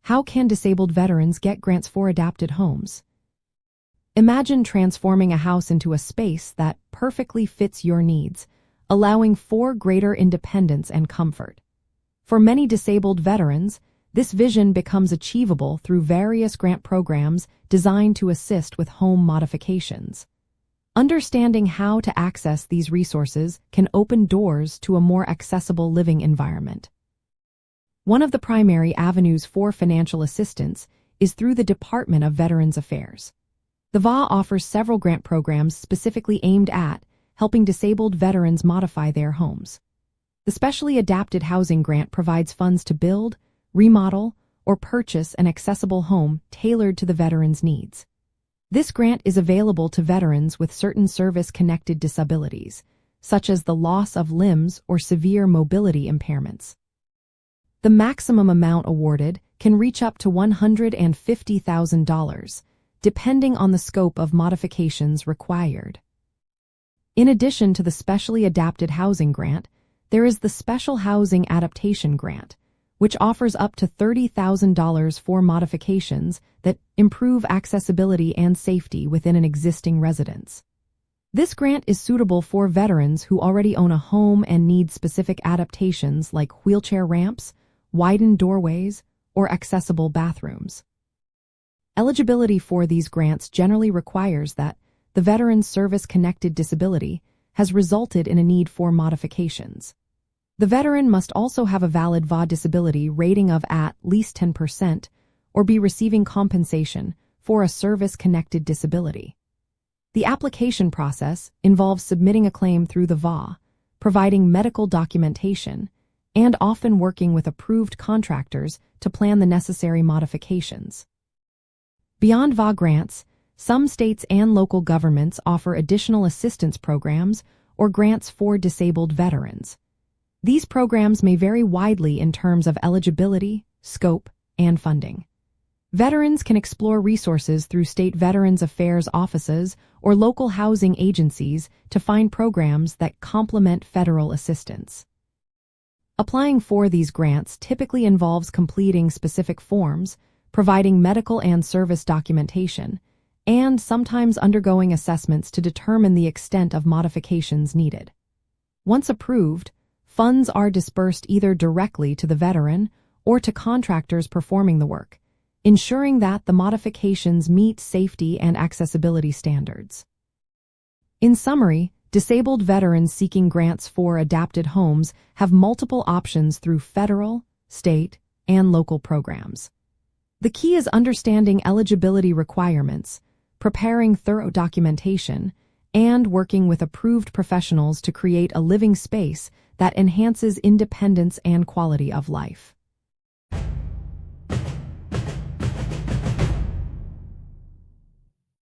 How can disabled veterans get grants for adapted homes? Imagine transforming a house into a space that perfectly fits your needs, allowing for greater independence and comfort. For many disabled veterans, this vision becomes achievable through various grant programs designed to assist with home modifications. Understanding how to access these resources can open doors to a more accessible living environment. One of the primary avenues for financial assistance is through the Department of Veterans Affairs. The VA offers several grant programs specifically aimed at helping disabled veterans modify their homes. The Specially Adapted Housing Grant provides funds to build, remodel, or purchase an accessible home tailored to the veteran's needs. This grant is available to veterans with certain service-connected disabilities, such as the loss of limbs or severe mobility impairments. The maximum amount awarded can reach up to $150,000, depending on the scope of modifications required. In addition to the Specially Adapted Housing Grant, there is the Special Housing Adaptation Grant, which offers up to $30,000 for modifications that improve accessibility and safety within an existing residence. This grant is suitable for veterans who already own a home and need specific adaptations like wheelchair ramps, widened doorways, or accessible bathrooms. Eligibility for these grants generally requires that the veteran's service-connected disability has resulted in a need for modifications. The veteran must also have a valid VA disability rating of at least 10% or be receiving compensation for a service-connected disability. The application process involves submitting a claim through the VA, providing medical documentation, and often working with approved contractors to plan the necessary modifications. Beyond VA grants, some states and local governments offer additional assistance programs or grants for disabled veterans. These programs may vary widely in terms of eligibility, scope, and funding. Veterans can explore resources through state Veterans Affairs offices or local housing agencies to find programs that complement federal assistance. Applying for these grants typically involves completing specific forms, providing medical and service documentation, and sometimes undergoing assessments to determine the extent of modifications needed. Once approved, funds are dispersed either directly to the veteran or to contractors performing the work, ensuring that the modifications meet safety and accessibility standards. In summary, disabled veterans seeking grants for adapted homes have multiple options through federal, state, and local programs. The key is understanding eligibility requirements, preparing thorough documentation, and working with approved professionals to create a living space that enhances independence and quality of life.